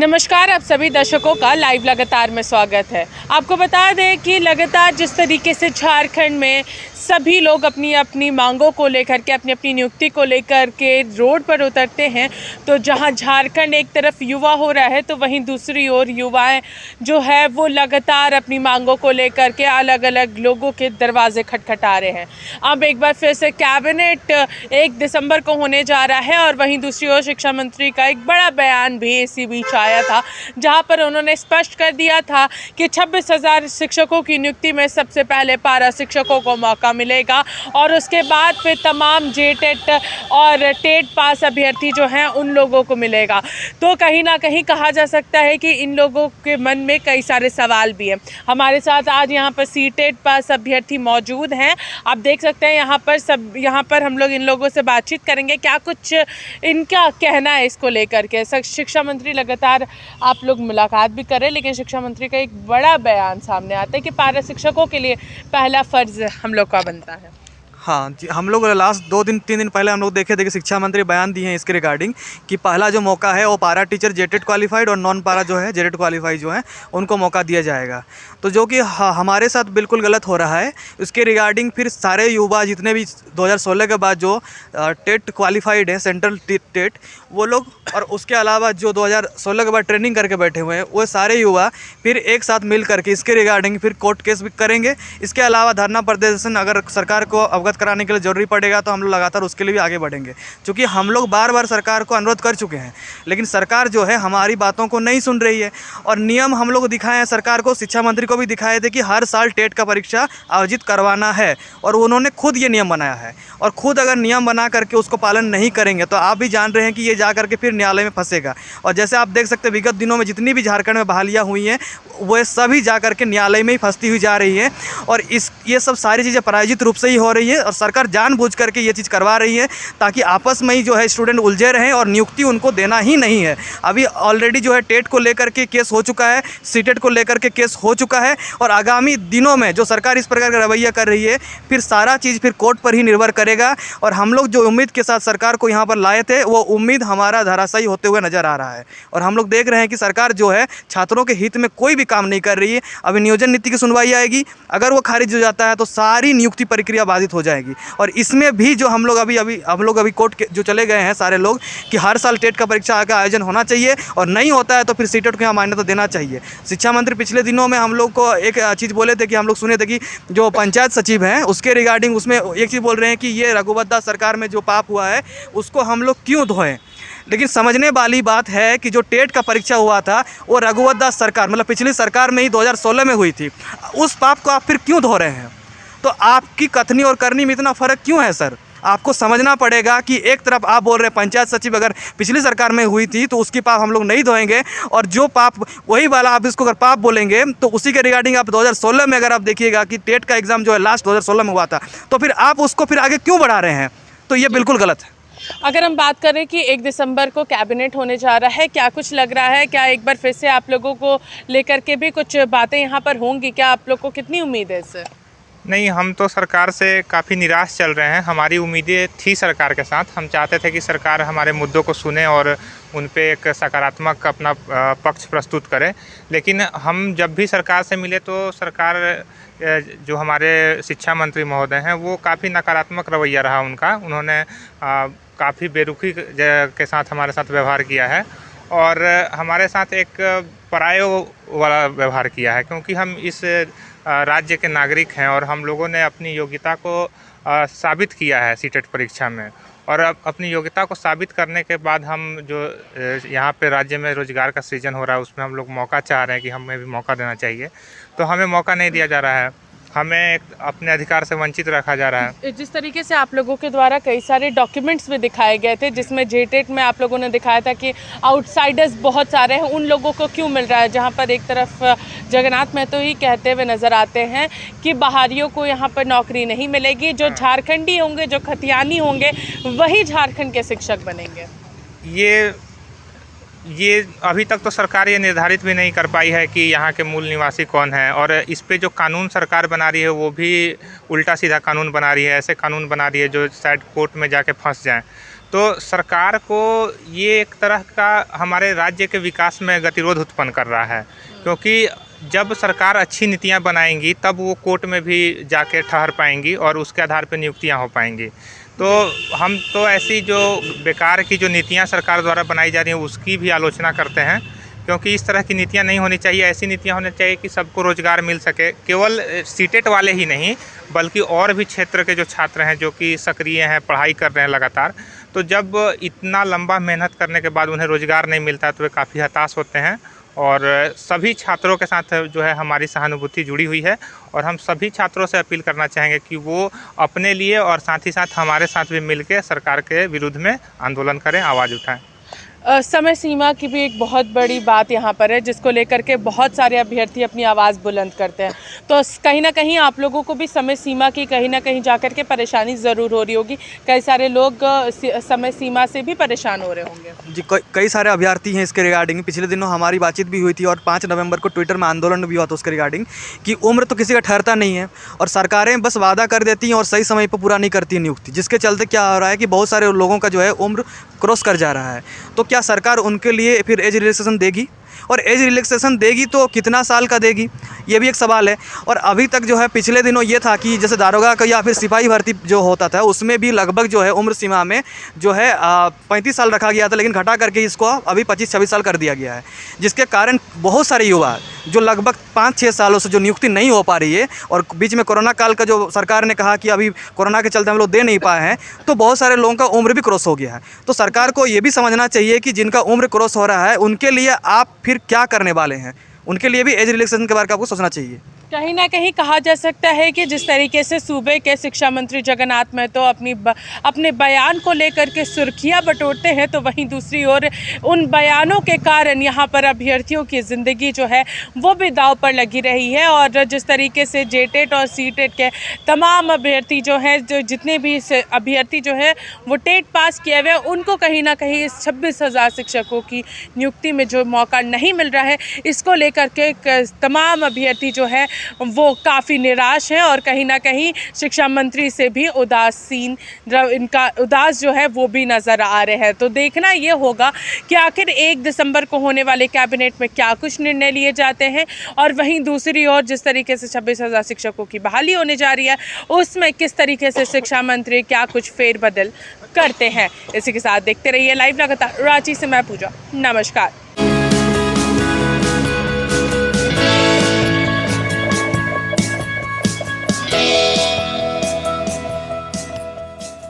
नमस्कार, आप सभी दर्शकों का लाइव लगातार में स्वागत है। आपको बता दें कि लगातार जिस तरीके से झारखंड में सभी लोग अपनी अपनी मांगों को लेकर के, अपनी अपनी नियुक्ति को लेकर के रोड पर उतरते हैं, तो जहां झारखंड एक तरफ युवा हो रहा है तो वहीं दूसरी ओर युवाएं जो है वो लगातार अपनी मांगों को लेकर के अलग अलग लोगों के दरवाजे खटखटा रहे हैं। अब एक बार फिर से कैबिनेट 1 दिसंबर को होने जा रहा है और वहीं दूसरी ओर शिक्षा मंत्री का एक बड़ा बयान भी इसी बीच आया था, जहां पर उन्होंने स्पष्ट कर दिया था कि 26,000 शिक्षकों की नियुक्ति में सबसे पहले पारा शिक्षकों को मौका मिलेगा और उसके बाद फिर तमाम जेटेट और टेट पास अभ्यर्थी जो हैं उन लोगों को मिलेगा। तो कहीं ना कहीं कहा जा सकता है कि इन लोगों के मन में कई सारे सवाल भी हैं। हमारे साथ आज यहाँ पर सीटेट पास अभ्यर्थी मौजूद हैं। आप देख सकते हैं यहाँ पर हम लोग इन लोगों से बातचीत करेंगे, क्या कुछ इनका कहना है इसको लेकर के। शिक्षा मंत्री लगातार आप लोग मुलाकात भी करें, लेकिन शिक्षा मंत्री का एक बड़ा बयान सामने आता है कि पारा शिक्षकों के लिए पहला फर्ज हम लोग का बनता है। हाँ जी, हम लोग लास्ट 2-3 दिन पहले हम लोग देखे थे कि शिक्षा मंत्री बयान दिए हैं इसके रिगार्डिंग कि पहला जो मौका है वो पारा टीचर जेटेट क्वालिफाइड और नॉन पारा जो है जेटेट क्वालिफाइड जो है उनको मौका दिया जाएगा। तो जो कि हमारे साथ बिल्कुल गलत हो रहा है। उसके रिगार्डिंग फिर सारे युवा जितने भी 2016 के बाद जो टेट क्वालिफाइड है, सेंट्रल टेट, वो लोग और उसके अलावा जो 2016 के बाद ट्रेनिंग करके बैठे हुए हैं वो सारे युवा फिर एक साथ मिल करके इसके रिगार्डिंग फिर कोर्ट केस भी करेंगे। इसके अलावा धरना प्रदर्शन अगर सरकार को अवगत कराने के लिए ज़रूरी पड़ेगा तो हम लोग लगातार उसके लिए भी आगे बढ़ेंगे, क्योंकि हम लोग बार बार सरकार को अनुरोध कर चुके हैं, लेकिन सरकार जो है हमारी बातों को नहीं सुन रही है। और नियम हम लोग दिखाए हैं सरकार को, शिक्षा मंत्री को भी दिखाए थे कि हर साल टेट का परीक्षा आयोजित करवाना है और उन्होंने खुद ये नियम बनाया है। और खुद अगर नियम बना करके उसको पालन नहीं करेंगे तो आप भी जान रहे हैं कि ये जा करके फिर न्यायालय में फंसेगा। और जैसे आप देख सकते हैं विगत दिनों में जितनी भी झारखंड में बहालियाँ हुई हैं वो सभी जा करके न्यायालय में ही फंसती हुई जा रही है। और ये सब सारी चीज़ें प्रायोजित रूप से ही हो रही है और सरकार जानबूझ करके ये चीज़ करवा रही है ताकि आपस में ही जो है स्टूडेंट उलझे रहें और नियुक्ति उनको देना ही नहीं है। अभी ऑलरेडी जो है टेट को लेकर के केस हो चुका है, सीटेट को लेकर के केस हो चुका है और आगामी दिनों में जो सरकार इस प्रकार का रवैया कर रही है फिर सारा चीज़ फिर कोर्ट पर ही निर्भर करेगा। और हम लोग जो उम्मीद के साथ सरकार को यहाँ पर लाए थे वो उम्मीद हमारा धराशायी होते हुए नजर आ रहा है। और हम लोग देख रहे हैं कि सरकार जो है छात्रों के हित में कोई भी काम नहीं कर रही है। अभी नियोजन नीति की सुनवाई आएगी, अगर वो खारिज हो जाता है तो सारी नियुक्ति प्रक्रिया बाधित हो जाएगी। और इसमें भी जो हम लोग अभी कोर्ट के जो चले गए हैं सारे लोग कि हर साल टेट का परीक्षा का आयोजन होना चाहिए और नहीं होता है तो फिर सीटेट को यहाँ मान्यता देना चाहिए। शिक्षा मंत्री पिछले दिनों में हम लोग को एक चीज़ बोले थे कि हम लोग सुने थे कि जो पंचायत सचिव हैं उसके रिगार्डिंग उसमें एक चीज़ बोल रहे हैं कि ये रघुवंश दास सरकार में जो पाप हुआ है उसको हम लोग क्यों धोएं। लेकिन समझने वाली बात है कि जो टेट का परीक्षा हुआ था वो रघुवंश दास सरकार मतलब पिछली सरकार में ही 2016 में हुई थी, उस पाप को आप फिर क्यों धो रहे हैं? तो आपकी कथनी और करनी में इतना फ़र्क क्यों है सर? आपको समझना पड़ेगा कि एक तरफ आप बोल रहे हैं पंचायत सचिव अगर पिछली सरकार में हुई थी तो उसकी पाप हम लोग नहीं धोएंगे, और जो पाप वही वाला आप इसको अगर पाप बोलेंगे तो उसी के रिगार्डिंग आप 2016 में अगर आप देखिएगा कि टेट का एग्ज़ाम जो है लास्ट 2016 में हुआ था तो फिर आप उसको फिर आगे क्यों बढ़ा रहे हैं? तो ये बिल्कुल गलत है। अगर हम बात करें कि 1 दिसंबर को कैबिनेट होने जा रहा है, क्या कुछ लग रहा है? क्या एक बार फिर से आप लोगों को लेकर के भी कुछ बातें यहाँ पर होंगी? क्या आप लोग को कितनी उम्मीद है इससे? नहीं, हम तो सरकार से काफ़ी निराश चल रहे हैं। हमारी उम्मीदें थी सरकार के साथ, हम चाहते थे कि सरकार हमारे मुद्दों को सुने और उन पे एक सकारात्मक अपना पक्ष प्रस्तुत करे। लेकिन हम जब भी सरकार से मिले तो सरकार जो हमारे शिक्षा मंत्री महोदय हैं वो काफ़ी नकारात्मक रवैया रहा उनका। उन्होंने काफ़ी बेरुखी के साथ हमारे साथ व्यवहार किया है और हमारे साथ एक पराये वाला व्यवहार किया है, क्योंकि हम इस राज्य के नागरिक हैं और हम लोगों ने अपनी योग्यता को साबित किया है सीटेट परीक्षा में। और अब अपनी योग्यता को साबित करने के बाद हम जो यहाँ पे राज्य में रोजगार का सृजन हो रहा है उसमें हम लोग मौका चाह रहे हैं कि हमें भी मौका देना चाहिए, तो हमें मौका नहीं दिया जा रहा है, हमें अपने अधिकार से वंचित रखा जा रहा है। जिस तरीके से आप लोगों के द्वारा कई सारे डॉक्यूमेंट्स भी दिखाए गए थे, जिसमें जेटेट में आप लोगों ने दिखाया था कि आउटसाइडर्स बहुत सारे हैं, उन लोगों को क्यों मिल रहा है? जहां पर एक तरफ जगन्नाथ महतो ही कहते हुए नज़र आते हैं कि बाहरियों को यहाँ पर नौकरी नहीं मिलेगी, जो झारखंडी होंगे, जो खतियानी होंगे, वही झारखंड के शिक्षक बनेंगे। ये अभी तक तो सरकार ये निर्धारित भी नहीं कर पाई है कि यहाँ के मूल निवासी कौन है, और इस पे जो कानून सरकार बना रही है वो भी उल्टा सीधा कानून बना रही है, ऐसे कानून बना रही है जो शायद कोर्ट में जाके फंस जाएं। तो सरकार को ये एक तरह का हमारे राज्य के विकास में गतिरोध उत्पन्न कर रहा है, क्योंकि जब सरकार अच्छी नीतियां बनाएंगी तब वो कोर्ट में भी जाके ठहर पाएंगी और उसके आधार पर नियुक्तियां हो पाएंगी। तो हम तो ऐसी जो बेकार की जो नीतियां सरकार द्वारा बनाई जा रही हैं उसकी भी आलोचना करते हैं, क्योंकि इस तरह की नीतियां नहीं होनी चाहिए। ऐसी नीतियां होनी चाहिए कि सबको रोज़गार मिल सके, केवल सीटेट वाले ही नहीं बल्कि और भी क्षेत्र के जो छात्र हैं जो कि सक्रिय हैं, पढ़ाई कर रहे हैं लगातार। तो जब इतना लंबा मेहनत करने के बाद उन्हें रोज़गार नहीं मिलता तो वे काफ़ी हताश होते हैं। और सभी छात्रों के साथ जो है हमारी सहानुभूति जुड़ी हुई है और हम सभी छात्रों से अपील करना चाहेंगे कि वो अपने लिए और साथ ही साथ हमारे साथ भी मिलकर सरकार के विरुद्ध में आंदोलन करें, आवाज़ उठाएं। समय सीमा की भी एक बहुत बड़ी बात यहाँ पर है, जिसको लेकर के बहुत सारे अभ्यर्थी अपनी आवाज़ बुलंद करते हैं। तो कहीं ना कहीं आप लोगों को भी समय सीमा की कहीं ना कहीं जाकर के परेशानी ज़रूर हो रही होगी। कई सारे लोग समय सीमा से भी परेशान हो रहे होंगे। जी, कई सारे अभ्यर्थी हैं इसके रिगार्डिंग। पिछले दिनों हमारी बातचीत भी हुई थी और 5 नवंबर को ट्विटर में आंदोलन भी हुआ था उसके रिगार्डिंग कि उम्र तो किसी का ठहरता नहीं है और सरकारें बस वादा कर देती हैं और सही समय पर पूरा नहीं करती नियुक्ति, जिसके चलते क्या हो रहा है कि बहुत सारे लोगों का जो है उम्र क्रॉस कर जा रहा है। तो क्या सरकार उनके लिए फिर एज रिलैक्सेशन देगी, और एज रिलैक्सेशन देगी तो कितना साल का देगी, ये भी एक सवाल है। और अभी तक जो है पिछले दिनों ये था कि जैसे दारोगा का या फिर सिपाही भर्ती जो होता था उसमें भी लगभग जो है उम्र सीमा में जो है 35 साल रखा गया था, लेकिन घटा करके इसको अभी 25-26 साल कर दिया गया है, जिसके कारण बहुत सारे युवा जो लगभग 5-6 सालों से जो नियुक्ति नहीं हो पा रही है, और बीच में कोरोना काल का जो सरकार ने कहा कि अभी कोरोना के चलते हम लोग दे नहीं पाए हैं, तो बहुत सारे लोगों का उम्र भी क्रॉस हो गया है। तो सरकार को ये भी समझना चाहिए कि जिनका उम्र क्रॉस हो रहा है उनके लिए आप फिर क्या करने वाले हैं, उनके लिए भी एज रिलैक्सेशन के बारे में आपको सोचना चाहिए। कहीं ना कहीं कहा जा सकता है कि जिस तरीके से सूबे के शिक्षा मंत्री जगन्नाथ महतो अपने बयान को लेकर के सुर्खियां बटोरते हैं, तो वहीं दूसरी ओर उन बयानों के कारण यहां पर अभ्यर्थियों की ज़िंदगी जो है वो भी दांव पर लगी रही है। और जिस तरीके से जेटेट और सीटेट के तमाम अभ्यर्थी जो हैं, जो जितने भी अभ्यर्थी जो है वो टेट पास किए हुए, उनको कहीं ना कहीं इस 26,000 शिक्षकों की नियुक्ति में जो मौका नहीं मिल रहा है, इसको लेकर के तमाम अभ्यर्थी जो है वो काफ़ी निराश है और कहीं ना कहीं शिक्षा मंत्री से भी इनका उदास जो है वो भी नज़र आ रहे हैं। तो देखना ये होगा कि आखिर 1 दिसंबर को होने वाले कैबिनेट में क्या कुछ निर्णय लिए जाते हैं, और वहीं दूसरी ओर जिस तरीके से 26,000 शिक्षकों की बहाली होने जा रही है उसमें किस तरीके से शिक्षा मंत्री क्या कुछ फेरबदल करते हैं। इसी के साथ देखते रहिए लाइव लगातार। रांची से मैं पूजा, नमस्कार।